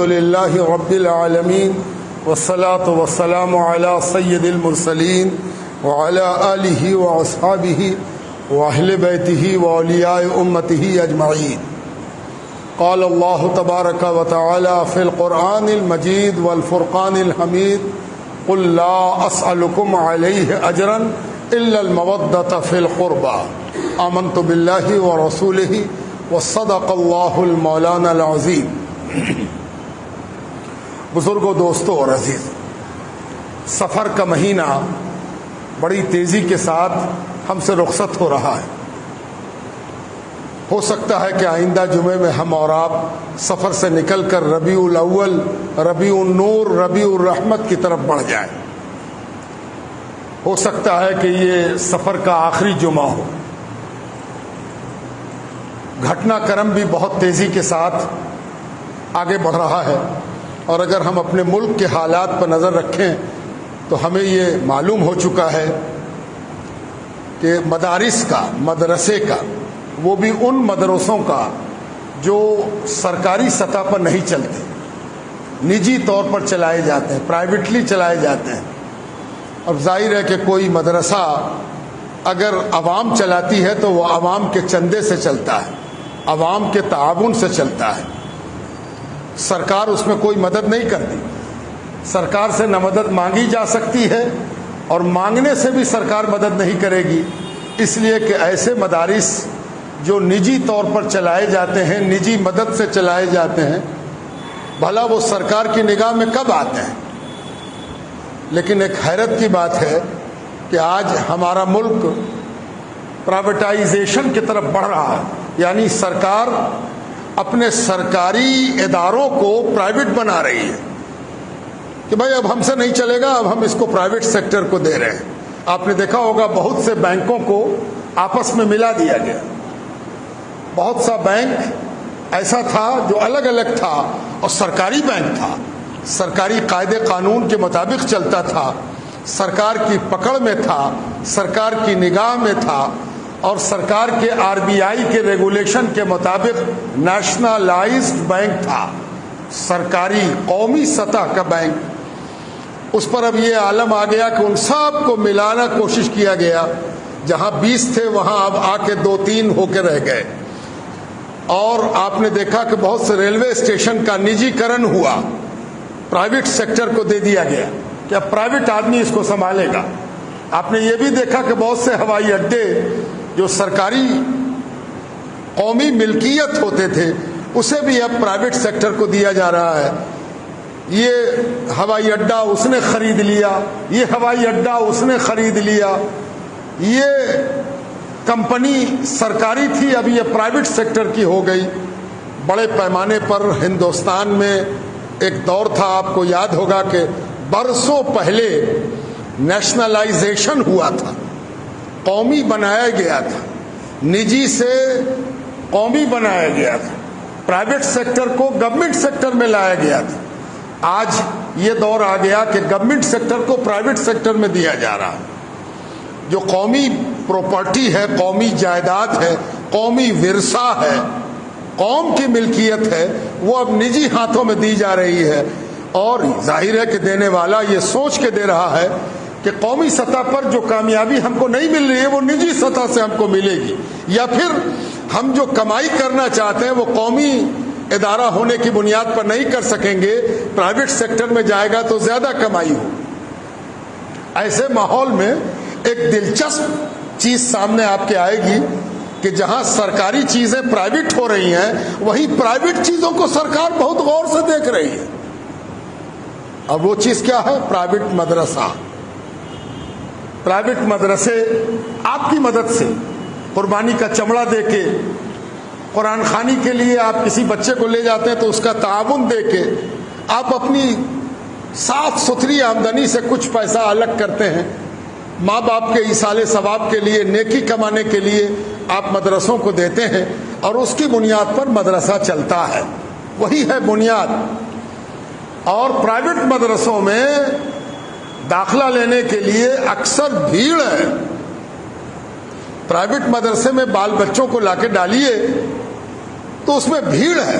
للہ رب العالمین والصلاة والسلام علی سید المرسلین وعلی آلہ واصحابہ واہل بیتہ واولیاء امتہ اجمعین. قال اللہ تبارک و تعالی فی القرآن المجید والفرقان الحمید قل لا اسألکم علیہ اجرا الا المودۃ فی القربى آمنت باللہ ورسولہ وصدق اللہ المولانا العظیم. بزرگوں، دوستوں اور عزیز، سفر کا مہینہ بڑی تیزی کے ساتھ ہم سے رخصت ہو رہا ہے. ہو سکتا ہے کہ آئندہ جمعے میں ہم اور آپ سفر سے نکل کر ربیع الاول، ربیع النور، ربیع الرحمت کی طرف بڑھ جائیں. ہو سکتا ہے کہ یہ سفر کا آخری جمعہ ہو. گھٹنا کرم بھی بہت تیزی کے ساتھ آگے بڑھ رہا ہے، اور اگر ہم اپنے ملک کے حالات پر نظر رکھیں تو ہمیں یہ معلوم ہو چکا ہے کہ مدارس کا، مدرسے کا، وہ بھی ان مدرسوں کا جو سرکاری سطح پر نہیں چلتے، نجی طور پر چلائے جاتے ہیں، پرائیویٹلی چلائے جاتے ہیں. اب ظاہر ہے کہ کوئی مدرسہ اگر عوام چلاتی ہے تو وہ عوام کے چندے سے چلتا ہے، عوام کے تعاون سے چلتا ہے. سرکار اس میں کوئی مدد نہیں کرتی. سرکار سے نہ مدد مانگی جا سکتی ہے، اور مانگنے سے بھی سرکار مدد نہیں کرے گی، اس لیے کہ ایسے مدارس جو نجی طور پر چلائے جاتے ہیں، نجی مدد سے چلائے جاتے ہیں، بھلا وہ سرکار کی نگاہ میں کب آتے ہیں. لیکن ایک حیرت کی بات ہے کہ آج ہمارا ملک پرائیویٹائزیشن کی طرف بڑھ رہا ہے. یعنی سرکار اپنے سرکاری اداروں کو پرائیویٹ بنا رہی ہے کہ بھائی اب ہم سے نہیں چلے گا، اب ہم اس کو پرائیویٹ سیکٹر کو دے رہے ہیں. آپ نے دیکھا ہوگا بہت سے بینکوں کو آپس میں ملا دیا گیا. بہت سا بینک ایسا تھا جو الگ الگ تھا اور سرکاری بینک تھا، سرکاری قاعدے قانون کے مطابق چلتا تھا، سرکار کی پکڑ میں تھا، سرکار کی نگاہ میں تھا، اور سرکار کے RBI کے ریگولیشن کے مطابق نیشنلائزڈ بینک تھا، سرکاری قومی سطح کا بینک. اس پر اب یہ عالم آ گیا کہ ان سب کو ملانا کوشش کیا گیا. جہاں 20 تھے وہاں اب آ کے 2-3 ہو کے رہ گئے. اور آپ نے دیکھا کہ بہت سے ریلوے اسٹیشن کا نجی کرن ہوا، پرائیویٹ سیکٹر کو دے دیا گیا کہ اب پرائیویٹ آدمی اس کو سنبھالے گا. آپ نے یہ بھی دیکھا کہ بہت سے ہوائی اڈے جو سرکاری قومی ملکیت ہوتے تھے اسے بھی اب پرائیویٹ سیکٹر کو دیا جا رہا ہے. یہ ہوائی اڈا اس نے خرید لیا، یہ ہوائی اڈا اس نے خرید لیا، یہ کمپنی سرکاری تھی اب یہ پرائیویٹ سیکٹر کی ہو گئی. بڑے پیمانے پر ہندوستان میں ایک دور تھا، آپ کو یاد ہوگا کہ برسوں پہلے نیشنلائزیشن ہوا تھا، قومی بنایا گیا تھا، نجی سے قومی بنایا گیا تھا، پرائیویٹ سیکٹر کو گورنمنٹ سیکٹر میں لایا گیا تھا. آج یہ دور آ گیا کہ گورنمنٹ سیکٹر کو پرائیویٹ سیکٹر میں دیا جا رہا ہے. جو قومی پراپرٹی ہے، قومی جائیداد ہے، قومی ورثہ ہے، قوم کی ملکیت ہے، وہ اب نجی ہاتھوں میں دی جا رہی ہے. اور ظاہر ہے کہ دینے والا یہ سوچ کے دے رہا ہے کہ قومی سطح پر جو کامیابی ہم کو نہیں مل رہی ہے وہ نجی سطح سے ہم کو ملے گی، یا پھر ہم جو کمائی کرنا چاہتے ہیں وہ قومی ادارہ ہونے کی بنیاد پر نہیں کر سکیں گے، پرائیویٹ سیکٹر میں جائے گا تو زیادہ کمائی ہو. ایسے ماحول میں ایک دلچسپ چیز سامنے آپ کے آئے گی کہ جہاں سرکاری چیزیں پرائیویٹ ہو رہی ہیں وہیں پرائیویٹ چیزوں کو سرکار بہت غور سے دیکھ رہی ہے. اب وہ چیز کیا ہے؟ پرائیویٹ مدرسہ. پرائیویٹ مدرسے آپ کی مدد سے قربانی کا چمڑا دے کے، قرآن خوانی کے لیے آپ کسی بچے کو لے جاتے ہیں تو اس کا تعاون دے کے آپ اپنی صاف ستھری آمدنی سے کچھ پیسہ الگ کرتے ہیں. ماں باپ کے ایصال ثواب کے لیے، نیکی کمانے کے لیے آپ مدرسوں کو دیتے ہیں، اور اس کی بنیاد پر مدرسہ چلتا ہے. وہی ہے بنیاد. اور پرائیویٹ مدرسوں میں داخلہ لینے کے لیے اکثر بھیڑ ہے. پرائیویٹ مدرسے میں بال بچوں کو لا کے ڈالیے تو اس میں بھیڑ ہے.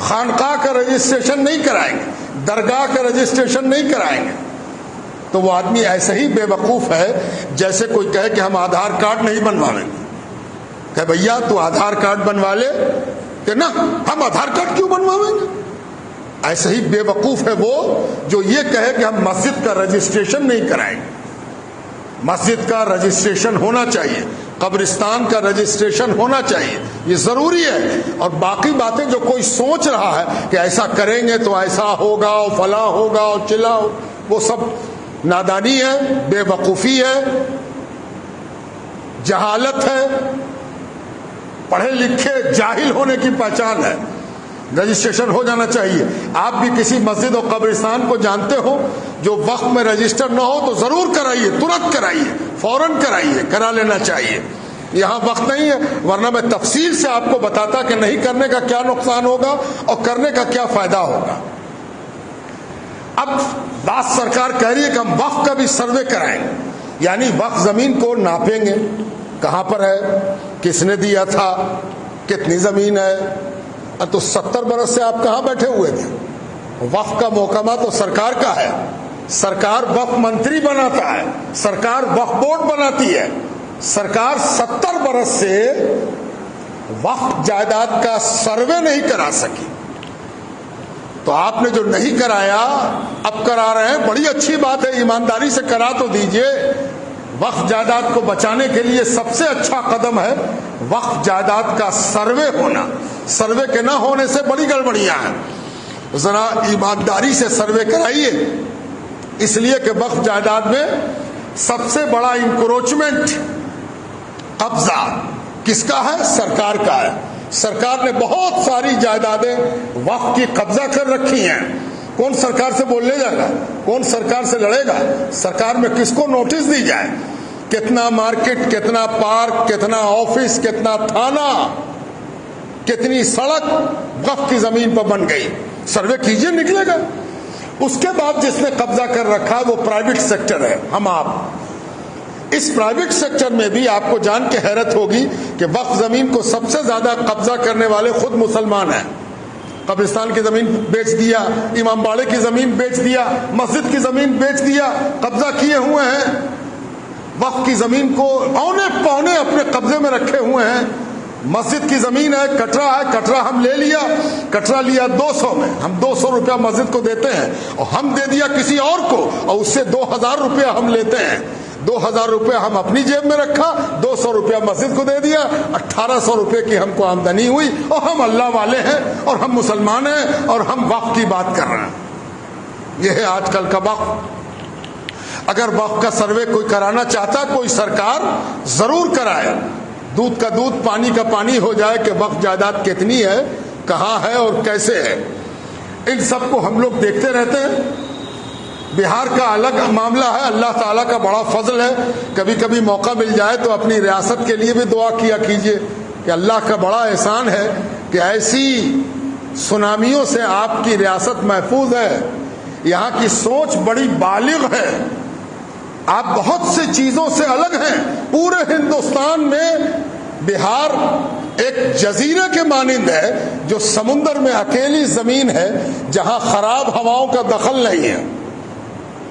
خانقاہ کا رجسٹریشن نہیں کرائیں گے, درگاہ کا رجسٹریشن نہیں کرائیں گے, تو وہ آدمی ایسے ہی بے وقوف ہے جیسے کوئی کہے کہ ہم آدھار کارڈ نہیں بنوائیں گے. کہ بھیا تو آدھار کارڈ بنوا لے, کہ نہ ہم آدھار کارڈ کیوں بنوائیں گے. ایسے ہی بے وقوف ہے وہ جو یہ کہے کہ ہم مسجد کا رجسٹریشن نہیں کرائیں گے. مسجد کا رجسٹریشن ہونا چاہیے, قبرستان کا رجسٹریشن ہونا چاہیے, یہ ضروری ہے. اور باقی باتیں جو کوئی سوچ رہا ہے کہ ایسا کریں گے تو ایسا ہوگا اور فلاں ہوگا اور چلا ہو, وہ سب نادانی ہے, بے وقوفی ہے, جہالت ہے, پڑھے لکھے جاہل ہونے کی پہچان ہے. رجسٹریشن ہو جانا چاہیے. آپ بھی کسی مسجد اور قبرستان کو جانتے ہو جو وقت میں رجسٹر نہ ہو تو ضرور کرائیے, ترنت کرائیے, فوراً کرائیے, کرا لینا چاہیے. یہاں وقت نہیں ہے, ورنہ میں تفصیل سے آپ کو بتاتا کہ نہیں کرنے کا کیا نقصان ہوگا اور کرنے کا کیا فائدہ ہوگا. اب بات سرکار کہہ رہی ہے کہ ہم وقف کا بھی سروے کرائیں گے, یعنی وقف زمین کو ناپیں گے, کہاں پر ہے, کس نے دیا تھا, کتنی زمین ہے. تو 70 برس سے آپ کہاں بیٹھے ہوئے تھے؟ وقف کا محکمہ تو سرکار کا ہے, سرکار وقف منتری بناتا ہے, سرکار وقف بورڈ بناتی ہے. سرکار 70 برس سے وقف جائیداد کا سروے نہیں کرا سکی. تو آپ نے جو نہیں کرایا اب کرا رہے ہیں, بڑی اچھی بات ہے, ایمانداری سے کرا تو دیجئے. وقف جائیداد کو بچانے کے لیے سب سے اچھا قدم ہے وقف جائیداد کا سروے ہونا. سروے کے نہ ہونے سے بڑی گڑبڑیاں ہیں. ذرا ایمانداری سے سروے کرائیے, اس لیے کہ وقف جائیداد میں سب سے بڑا انکروچمنٹ, قبضہ کس کا ہے؟ سرکار کا ہے. سرکار نے بہت ساری جائیدادیں وقف کی قبضہ کر رکھی ہیں. کون سرکار سے بولنے جائے گا؟ کون سرکار سے لڑے گا؟ سرکار میں کس کو نوٹس دی جائے؟ کتنا مارکیٹ, کتنا پارک, کتنا آفس, کتنا تھانہ, کتنی سڑک وقف کی زمین پر بن گئی, سروے کیجئے, نکلے گا. اس کے بعد جس نے قبضہ کر رکھا وہ پرائیویٹ سیکٹر ہے, ہم آپ. اس پرائیویٹ سیکٹر میں بھی آپ کو جان کے حیرت ہوگی کہ وقف زمین کو سب سے زیادہ قبضہ کرنے والے خود مسلمان ہیں. قبرستان کی زمین بیچ دیا, امام باڑے کی زمین بیچ دیا, مسجد کی زمین بیچ دیا, قبضہ کیے ہوئے ہیں. وقف کی زمین کو اونے پونے اپنے قبضے میں رکھے ہوئے ہیں. مسجد کی زمین ہے, کٹرا ہے, کٹرا ہم لے لیا, کٹرا لیا 200 میں, ہم 200 روپیہ مسجد کو دیتے ہیں, اور ہم دے دیا کسی اور کو, اور اس سے 2000 روپیہ ہم لیتے ہیں. 2000 روپیہ ہم اپنی جیب میں رکھا, 200 روپیہ مسجد کو دے دیا, 1800 روپے کی ہم کو آمدنی ہوئی, اور ہم اللہ والے ہیں, اور ہم مسلمان ہیں, اور ہم وقف کی بات کر رہے ہیں. یہ ہے آج کل کا وقف. اگر وقف کا سروے کوئی کرانا چاہتا, کوئی سرکار ضرور کرائے. دودھ کا دودھ, پانی کا پانی ہو جائے کہ وقف جائیداد کتنی ہے, کہاں ہے اور کیسے ہے. ان سب کو ہم لوگ دیکھتے رہتے ہیں. بہار کا الگ معاملہ ہے, اللہ تعالیٰ کا بڑا فضل ہے. کبھی کبھی موقع مل جائے تو اپنی ریاست کے لیے بھی دعا کیا کیجیے کہ اللہ کا بڑا احسان ہے کہ ایسی سونامیوں سے آپ کی ریاست محفوظ ہے. یہاں کی سوچ بڑی بالغ ہے, آپ بہت سی چیزوں سے الگ ہیں. پورے ہندوستان میں بہار ایک جزیرے کے مانند ہے جو سمندر میں اکیلی زمین ہے جہاں خراب ہواؤں کا دخل نہیں ہے.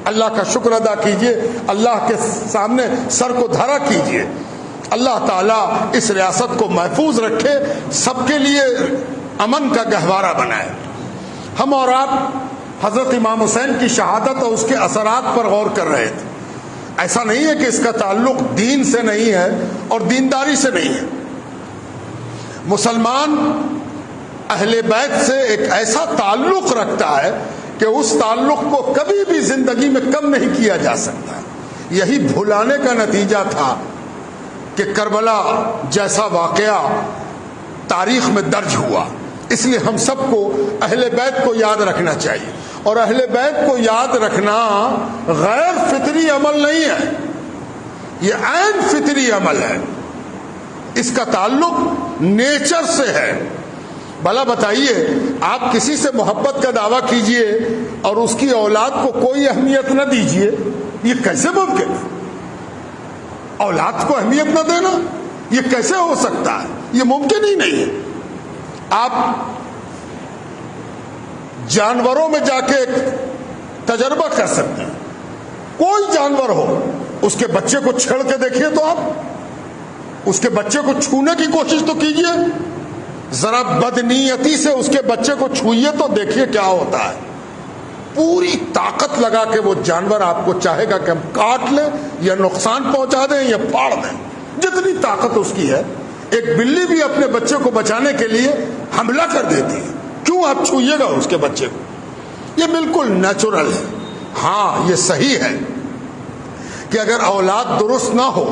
اللہ کا شکر ادا کیجئے, اللہ کے سامنے سر کو دھرا کیجئے. اللہ تعالیٰ اس ریاست کو محفوظ رکھے, سب کے لیے امن کا گہوارہ بنائے. ہم اور آپ حضرت امام حسین کی شہادت اور اس کے اثرات پر غور کر رہے تھے. ایسا نہیں ہے کہ اس کا تعلق دین سے نہیں ہے اور دینداری سے نہیں ہے. مسلمان اہل بیت سے ایک ایسا تعلق رکھتا ہے کہ اس تعلق کو کبھی بھی زندگی میں کم نہیں کیا جا سکتا. یہی بھلانے کا نتیجہ تھا کہ کربلا جیسا واقعہ تاریخ میں درج ہوا. اس لیے ہم سب کو اہل بیت کو یاد رکھنا چاہیے, اور اہل بیت کو یاد رکھنا غیر فطری عمل نہیں ہے, یہ عین فطری عمل ہے. اس کا تعلق نیچر سے ہے. بھلا بتائیے, آپ کسی سے محبت کا دعویٰ کیجئے اور اس کی اولاد کو کوئی اہمیت نہ دیجئے, یہ کیسے ممکن ہے؟ اولاد کو اہمیت نہ دینا یہ کیسے ہو سکتا ہے؟ یہ ممکن ہی نہیں ہے. آپ جانوروں میں جا کے تجربہ کر سکتے ہیں. کوئی جانور ہو, اس کے بچے کو چھیڑ کے دیکھیے تو آپ اس کے بچے کو چھونے کی کوشش تو کیجئے, ذرا بدنیتی سے اس کے بچے کو چھوئیے تو دیکھیے کیا ہوتا ہے. پوری طاقت لگا کے وہ جانور آپ کو چاہے گا کہ ہم کاٹ لیں یا نقصان پہنچا دیں یا پھاڑ دیں, جتنی طاقت اس کی ہے. ایک بلی بھی اپنے بچے کو بچانے کے لیے حملہ کر دیتی ہے, کیوں آپ چھوئیے گا اس کے بچے کو؟ یہ بالکل نیچرل ہے. ہاں یہ صحیح ہے کہ اگر اولاد درست نہ ہو,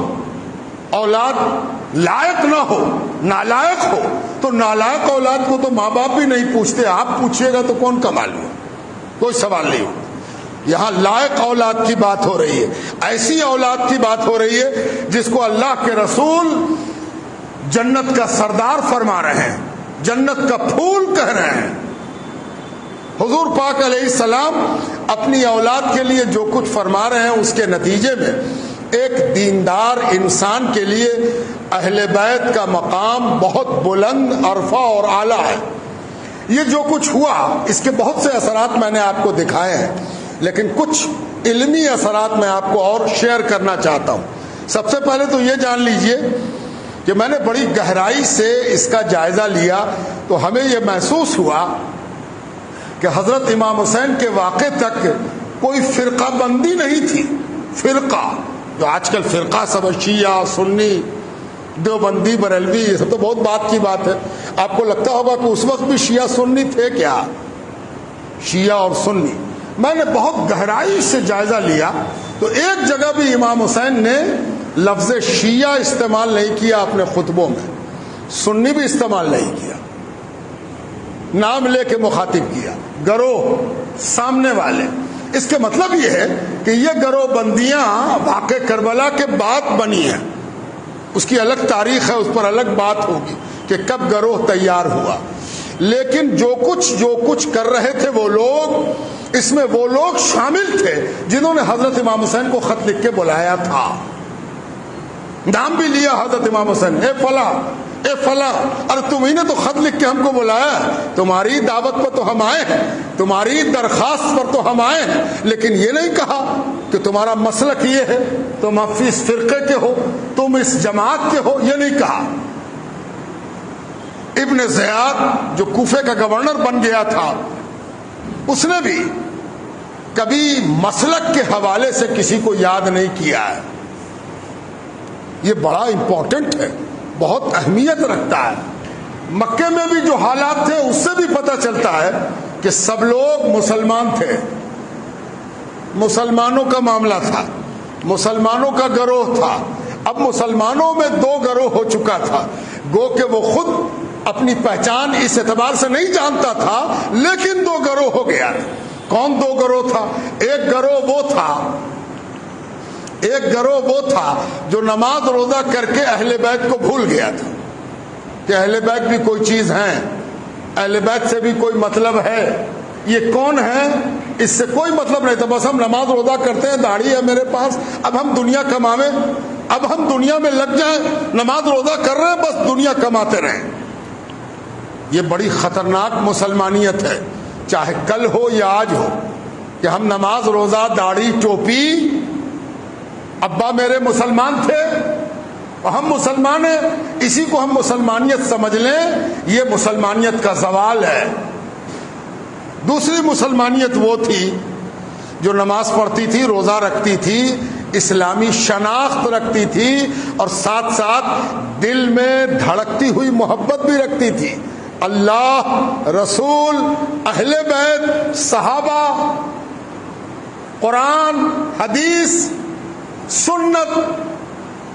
اولاد لائق نہ ہو, نالائق ہو, تو نالائق اولاد کو تو ماں باپ بھی نہیں پوچھتے, آپ پوچھیے گا تو کون کا معلوم, کوئی سوال نہیں ہو. یہاں لائق اولاد کی بات ہو رہی ہے, ایسی اولاد کی بات ہو رہی ہے جس کو اللہ کے رسول جنت کا سردار فرما رہے ہیں, جنت کا پھول کہہ رہے ہیں. حضور پاک علیہ السلام اپنی اولاد کے لیے جو کچھ فرما رہے ہیں اس کے نتیجے میں ایک دیندار انسان کے لیے اہل بیت کا مقام بہت بلند, عرفہ اور اعلیٰ ہے. یہ جو کچھ ہوا اس کے بہت سے اثرات میں نے آپ کو دکھائے ہیں, لیکن کچھ علمی اثرات میں آپ کو اور شیئر کرنا چاہتا ہوں. سب سے پہلے تو یہ جان لیجئے کہ میں نے بڑی گہرائی سے اس کا جائزہ لیا تو ہمیں یہ محسوس ہوا کہ حضرت امام حسین کے واقعے تک کوئی فرقہ بندی نہیں تھی. فرقہ جو آج کل فرقہ سب شیعہ, سنی, دیوبندی, بریلوی, یہ سب تو بہت بات کی بات ہے. آپ کو لگتا ہوگا کہ اس وقت بھی شیعہ سنی تھے کیا؟ شیعہ اور سنی. میں نے بہت گہرائی سے جائزہ لیا تو ایک جگہ بھی امام حسین نے لفظ شیعہ استعمال نہیں کیا اپنے خطبوں میں, سنی بھی استعمال نہیں کیا, نام لے کے مخاطب کیا, گروہ, سامنے والے. اس کے مطلب یہ ہے کہ یہ گروہ بندیاں واقع کربلا کے بعد بنی ہیں, اس کی الگ تاریخ ہے, اس پر الگ بات ہوگی کہ کب گروہ تیار ہوا. لیکن جو کچھ کر رہے تھے وہ لوگ, اس میں وہ لوگ شامل تھے جنہوں نے حضرت امام حسین کو خط لکھ کے بلایا تھا, نام بھی لیا حضرت امام حسین, اے فلاں, اے فلاں, ارے تمہیں نے تو خط لکھ کے ہم کو بلایا, تمہاری دعوت پر تو ہم آئے ہیں, تمہاری درخواست پر تو ہم آئے ہیں, لیکن یہ نہیں کہا کہ تمہارا مسلک یہ ہے, تم اس فرقے کے ہو, تم اس جماعت کے ہو, یہ نہیں کہا. ابن زیاد جو کوفے کا گورنر بن گیا تھا, اس نے بھی کبھی مسلک کے حوالے سے کسی کو یاد نہیں کیا ہے. یہ بڑا امپورٹنٹ ہے, بہت اہمیت رکھتا ہے. مکے میں بھی جو حالات تھے اس سے بھی پتہ چلتا ہے کہ سب لوگ مسلمان تھے, مسلمانوں کا معاملہ تھا, مسلمانوں کا گروہ تھا. اب مسلمانوں میں دو گروہ ہو چکا تھا, گو کہ وہ خود اپنی پہچان اس اعتبار سے نہیں جانتا تھا, لیکن دو گروہ ہو گیا. کون دو گروہ تھا؟ ایک گروہ وہ تھا جو نماز روزہ کر کے اہل بیت کو بھول گیا تھا کہ اہل بیت بھی کوئی چیز ہیں, اہل بیت سے بھی کوئی مطلب ہے. یہ کون ہے اس سے کوئی مطلب نہیں تھا, بس ہم نماز روزہ کرتے ہیں, داڑھی ہے میرے پاس, اب ہم دنیا کماویں, اب ہم دنیا میں لگ جائیں, نماز روزہ کر رہے ہیں, بس دنیا کماتے رہیں. یہ بڑی خطرناک مسلمانیت ہے, چاہے کل ہو یا آج ہو, کہ ہم نماز روزہ, داڑھی, ٹوپی, ابا میرے مسلمان تھے اور ہم مسلمان ہیں, اسی کو ہم مسلمانیت سمجھ لیں. یہ مسلمانیت کا زوال ہے. دوسری مسلمانیت وہ تھی جو نماز پڑھتی تھی, روزہ رکھتی تھی, اسلامی شناخت رکھتی تھی, اور ساتھ ساتھ دل میں دھڑکتی ہوئی محبت بھی رکھتی تھی. اللہ, رسول, اہل بیت, صحابہ, قرآن, حدیث, سنت,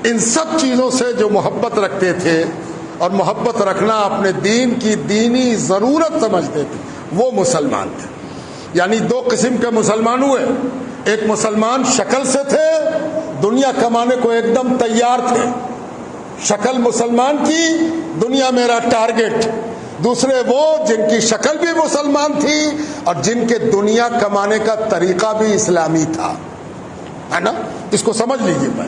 ان سب چیزوں سے جو محبت رکھتے تھے, اور محبت رکھنا اپنے دین کی دینی ضرورت سمجھتے تھے, وہ مسلمان تھے. یعنی دو قسم کے مسلمان ہوئے. ایک مسلمان شکل سے تھے, دنیا کمانے کو ایک دم تیار تھے, شکل مسلمان کی, دنیا میرا ٹارگٹ. دوسرے وہ جن کی شکل بھی مسلمان تھی اور جن کے دنیا کمانے کا طریقہ بھی اسلامی تھا, ہے نا. اس کو سمجھ لیجیے, میں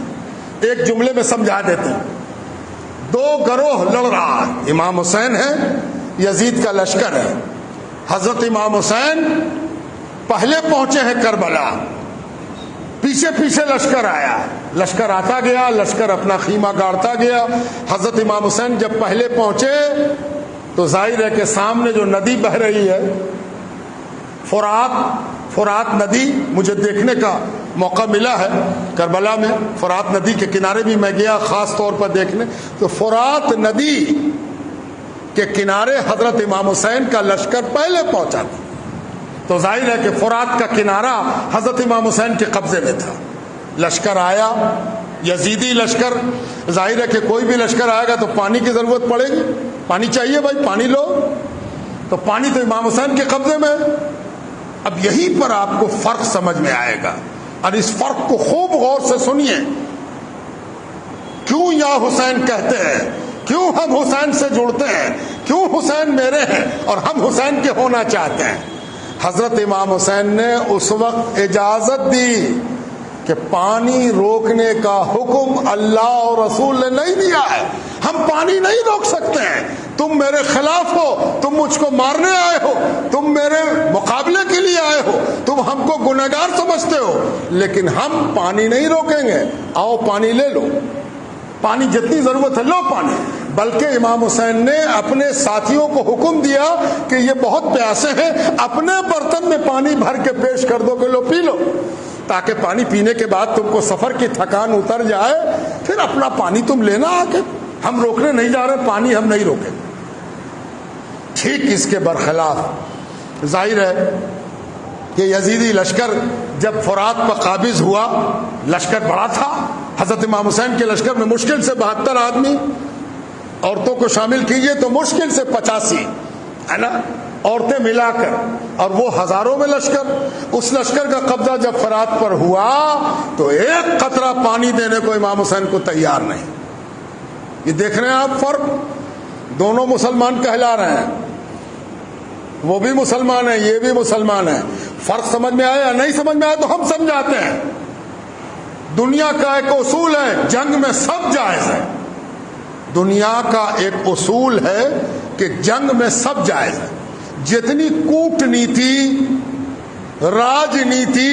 ایک جملے میں سمجھا دیتے ہیں. دو گروہ لڑ رہا ہے, امام حسین ہے, یزید کا لشکر ہے. حضرت امام حسین پہلے پہنچے ہیں کربلا، پیچھے پیچھے لشکر آیا، لشکر آتا گیا، لشکر اپنا خیمہ گاڑتا گیا۔ حضرت امام حسین جب پہلے پہنچے تو ظاہر ہے کہ سامنے جو ندی بہ رہی ہے فرات ندی، مجھے دیکھنے کا موقع ملا ہے کربلا میں، فرات ندی کے کنارے بھی میں گیا خاص طور پر دیکھنے، تو فرات ندی کے کنارے حضرت امام حسین کا لشکر پہلے پہنچا تھا، تو ظاہر ہے کہ فرات کا کنارہ حضرت امام حسین کے قبضے میں تھا۔ لشکر آیا، یزیدی لشکر، ظاہر ہے کہ کوئی بھی لشکر آئے گا تو پانی کی ضرورت پڑے گی، پانی چاہیے بھائی، پانی لو، تو پانی تو امام حسین کے قبضے میں۔ اب یہیں پر آپ کو فرق سمجھ میں آئے گا، اور اس فرق کو خوب غور سے سنیے۔ کیوں یا حسین کہتے ہیں، کیوں ہم حسین سے جڑتے ہیں، کیوں حسین میرے ہیں اور ہم حسین کے ہونا چاہتے ہیں۔ حضرت امام حسین نے اس وقت اجازت دی کہ پانی روکنے کا حکم اللہ اور رسول نے نہیں دیا ہے، ہم پانی نہیں روک سکتے ہیں، تم میرے خلاف ہو، تم مجھ کو مارنے آئے ہو، تم میرے مقابلے کے لیے آئے ہو، تم ہم کو گنہگار سمجھتے ہو، لیکن ہم پانی نہیں روکیں گے، آؤ پانی لے لو، پانی جتنی ضرورت ہے لو پانی۔ بلکہ امام حسین نے اپنے ساتھیوں کو حکم دیا کہ یہ بہت پیاسے ہیں، اپنے برتن میں پانی بھر کے پیش کر دو کہ لو پی لو، تاکہ پانی پینے کے بعد تم کو سفر کی تھکان اتر جائے، پھر اپنا پانی تم لینا آ کے، ہم روکنے نہیں جا رہے، پانی ہم نہیں روکیں۔ ٹھیک اس کے برخلاف ظاہر ہے کہ یزیدی لشکر جب فرات پر قابض ہوا، لشکر بڑا تھا، حضرت امام حسین کے لشکر میں مشکل سے 72 آدمی، عورتوں کو شامل کیجئے تو مشکل سے 85 ہے نا، عورتیں ملا کر، اور وہ ہزاروں میں لشکر۔ اس لشکر کا قبضہ جب فرات پر ہوا تو ایک قطرہ پانی دینے کو امام حسین کو تیار نہیں۔ یہ دیکھ رہے ہیں آپ فرق، دونوں مسلمان کہلا رہے ہیں، وہ بھی مسلمان ہیں، یہ بھی مسلمان ہیں۔ فرق سمجھ میں آیا؟ نہیں سمجھ میں آیا تو ہم سمجھاتے ہیں۔ دنیا کا ایک اصول ہے، جنگ میں سب جائز ہے، دنیا کا ایک اصول ہے کہ جنگ میں سب جائز ہے۔ جتنی کورٹنیتی، راجنیتی،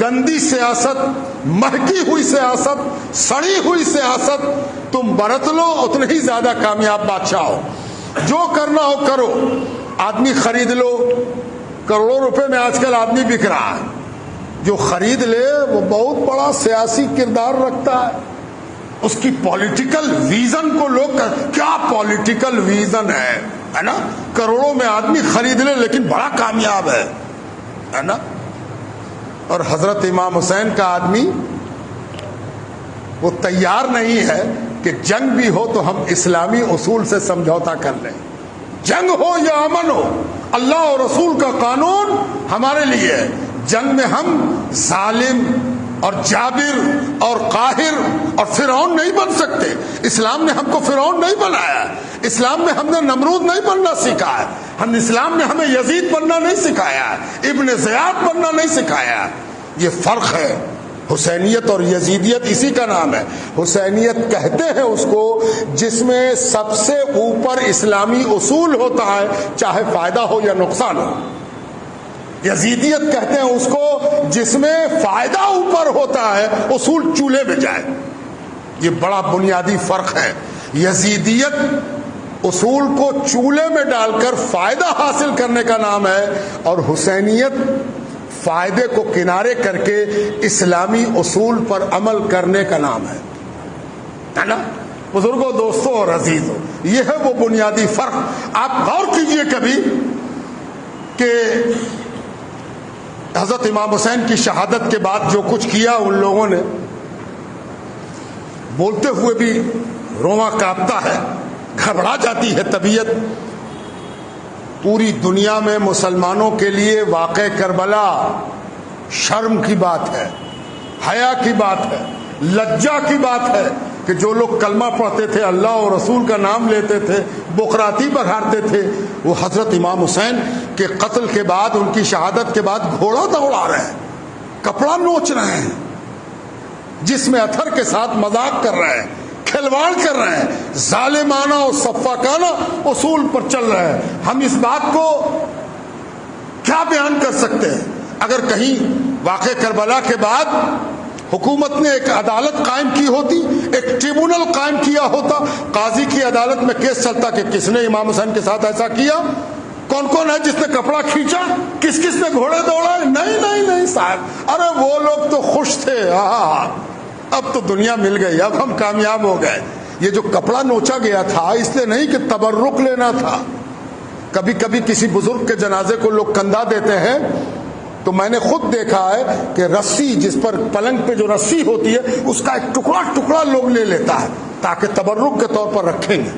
گندی سیاست، مہکی ہوئی سیاست، سڑی ہوئی سیاست تم برت لو، اتنے ہی زیادہ کامیاب بادشاہ ہو۔ جو کرنا ہو کرو، آدمی خرید لو، کروڑوں روپے میں آج کل آدمی بک رہا ہے، جو خرید لے وہ بہت بڑا سیاسی کردار رکھتا ہے، اس کی پولیٹیکل ویژن کو لوگ کیا پولیٹیکل ویژن ہے نا، کروڑوں میں آدمی خرید لے لیکن بڑا کامیاب ہے نا۔ اور حضرت امام حسین کا آدمی وہ تیار نہیں ہے کہ جنگ بھی ہو تو ہم اسلامی اصول سے سمجھوتا کر لیں، جنگ ہو یا امن ہو، اللہ اور رسول کا قانون ہمارے لیے ہے۔ جنگ میں ہم ظالم اور جابر اور قاہر اور فرعون نہیں بن سکتے۔ اسلام نے ہم کو فرعون نہیں بنایا ہے، اسلام میں ہم نے نمرود نہیں بننا سکھا ہے، ہم اسلام نے ہمیں یزید بننا نہیں سکھایا ہے، ابن زیاد بننا نہیں سکھایا ہے۔ یہ فرق ہے، حسینیت اور یزیدیت اسی کا نام ہے۔ حسینیت کہتے ہیں اس کو جس میں سب سے اوپر اسلامی اصول ہوتا ہے، چاہے فائدہ ہو یا نقصان ہو۔ یزیدیت کہتے ہیں اس کو جس میں فائدہ اوپر ہوتا ہے، اصول چولہے میں جائے۔ یہ بڑا بنیادی فرق ہے۔ یزیدیت اصول کو چولہے میں ڈال کر فائدہ حاصل کرنے کا نام ہے، اور حسینیت فائدے کو کنارے کر کے اسلامی اصول پر عمل کرنے کا نام ہے نا۔ بزرگوں، دوستوں اور عزیزوں، یہ ہے وہ بنیادی فرق۔ آپ غور کیجئے کبھی کہ حضرت امام حسین کی شہادت کے بعد جو کچھ کیا ان لوگوں نے، بولتے ہوئے بھی رواں کانپتا ہے، گھبرا جاتی ہے طبیعت۔ پوری دنیا میں مسلمانوں کے لیے واقع کربلا شرم کی بات ہے، حیا کی بات ہے، لجا کی بات ہے کہ جو لوگ کلمہ پڑھتے تھے، اللہ اور رسول کا نام لیتے تھے، بقراتی بگھارتے تھے، وہ حضرت امام حسین کے قتل کے بعد، ان کی شہادت کے بعد گھوڑا دوڑا رہے ہیں، کپڑا نوچ رہے ہیں، جس میں اتھر کے ساتھ مذاق کر رہے ہیں کھلواڑ کر رہے ہیں، ظالمانہ اور سفاکانہ اصول پر چل رہے ہیں. ہم اس بات کو کیا بیان کر سکتے ہیں؟ اگر کہیں واقع کربلا کے بعد حکومت نے ایک عدالت قائم کی ہوتی، ایک ٹریبونل قائم کیا ہوتا، قاضی کی عدالت میں کیس چلتا کہ کس نے امام حسین کے ساتھ ایسا کیا، کون کون ہے جس نے کپڑا کھینچا، کس کس نے گھوڑے دوڑائے. نہیں صاحب، ارے وہ لوگ تو خوش تھے، اب تو دنیا مل گئی، اب ہم کامیاب ہو گئے. یہ جو کپڑا نوچا گیا تھا اس لیے نہیں کہ تبرک لینا تھا. کبھی کبھی کسی بزرگ کے جنازے کو لوگ کندھا دیتے ہیں تو میں نے خود دیکھا ہے کہ رسی، جس پر پلنگ پہ جو رسی ہوتی ہے، اس کا ایک ٹکڑا ٹکڑا لوگ لے لیتا ہے تاکہ تبرک کے طور پر رکھیں گے،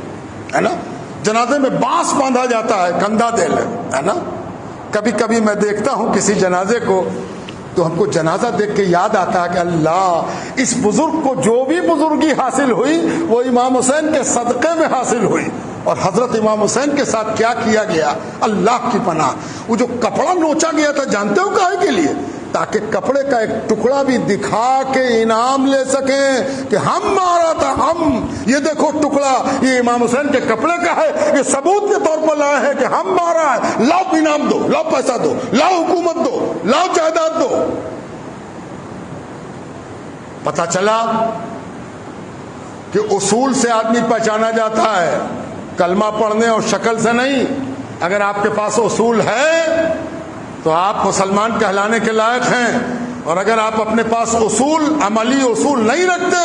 ہے نا. جنازے میں بانس باندھا جاتا ہے کندھا دے لے، ہے نا. کبھی کبھی میں دیکھتا ہوں کسی جنازے کو تو ہم کو جنازہ دیکھ کے یاد آتا ہے کہ اللہ، اس بزرگ کو جو بھی بزرگی حاصل ہوئی وہ امام حسین کے صدقے میں حاصل ہوئی. اور حضرت امام حسین کے ساتھ کیا کیا گیا، اللہ کی پناہ. وہ جو کپڑا نوچا گیا تھا جانتے ہو کاہے کے لیے؟ تاکہ کپڑے کا ایک ٹکڑا بھی دکھا کے انعام لے سکیں کہ ہم مارا تھا، ہم یہ دیکھو ٹکڑا یہ امام حسین کے کپڑے کا ہے، یہ ثبوت کے طور پر لائے ہیں کہ ہم مارا ہے، لاؤ انعام دو، لاؤ پیسہ دو، لاؤ حکومت دو، لاؤ جائیداد دو. پتہ چلا کہ اصول سے آدمی پہچانا جاتا ہے، کلمہ پڑھنے اور شکل سے نہیں. اگر آپ کے پاس اصول ہے تو آپ مسلمان کہلانے کے لائق ہیں، اور اگر آپ اپنے پاس اصول، عملی اصول نہیں رکھتے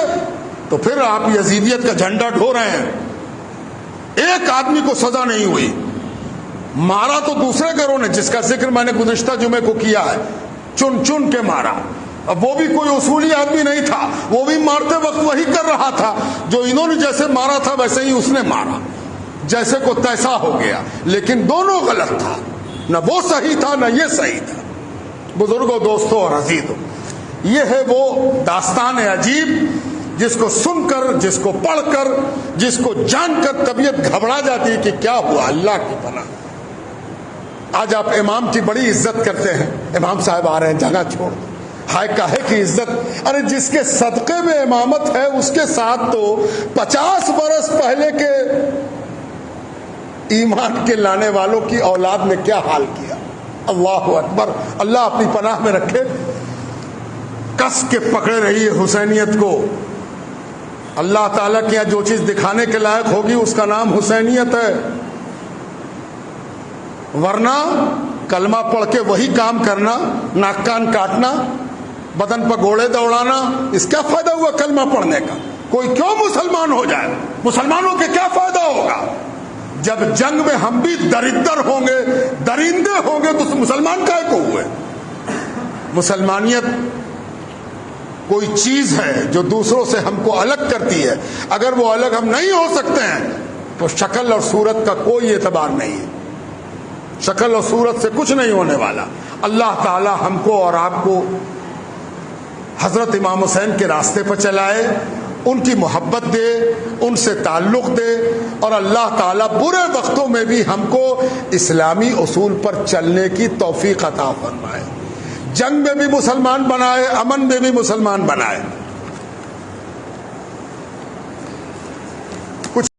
تو پھر آپ یزیدیت کا جھنڈا ڈھو رہے ہیں. ایک آدمی کو سزا نہیں ہوئی، مارا تو دوسرے گروہ نے، جس کا ذکر میں نے گزشتہ جمعے کو کیا ہے، چن چن کے مارا. اب وہ بھی کوئی اصولی آدمی نہیں تھا، وہ بھی مارتے وقت وہی کر رہا تھا جو انہوں نے جیسے مارا تھا ویسے ہی اس نے مارا، جیسے کو تیسا ہو گیا. لیکن دونوں غلط تھا، نہ وہ صحیح تھا نہ یہ صحیح تھا. بزرگوں، دوستوں اور عزیزوں، یہ ہے وہ داستان عجیب جس کو سن کر، جس کو پڑھ کر، جس کو جان کر طبیعت گھبرا جاتی ہے کہ کیا ہوا. اللہ کی پناہ. آج آپ امام کی بڑی عزت کرتے ہیں، امام صاحب آ رہے ہیں، جگہ چھوڑ دو. ہائے کاہے کی عزت؟ ارے جس کے صدقے میں امامت ہے اس کے ساتھ تو 50 برس پہلے کے ایمان کے لانے والوں کی اولاد نے کیا حال کیا. اللہ اکبر. اللہ اپنی پناہ میں رکھے. کس کے پکڑے رہی ہے حسینیت کو. اللہ تعالیٰ کے یہاں جو چیز دکھانے کے لائق ہوگی اس کا نام حسینیت ہے، ورنہ کلمہ پڑھ کے وہی کام کرنا، ناک کان کاٹنا، بدن پر گھوڑے دوڑانا، اس کیا فائدہ ہوا کلمہ پڑھنے کا؟ کوئی کیوں مسلمان ہو جائے؟ مسلمانوں کے کیا فائدہ ہوگا؟ جب جنگ میں ہم بھی دردر ہوں گے، درندے ہوں گے، تو مسلمان کائے کو ہوئے؟ مسلمانیت کوئی چیز ہے جو دوسروں سے ہم کو الگ کرتی ہے. اگر وہ الگ ہم نہیں ہو سکتے ہیں تو شکل اور صورت کا کوئی اعتبار نہیں ہے. شکل اور صورت سے کچھ نہیں ہونے والا. اللہ تعالی ہم کو اور آپ کو حضرت امام حسین کے راستے پر چلائے، ان کی محبت دے، ان سے تعلق دے، اور اللہ تعالیٰ برے وقتوں میں بھی ہم کو اسلامی اصول پر چلنے کی توفیق عطا فرمائے. جنگ میں بھی مسلمان بنائے، امن میں بھی مسلمان بنائے.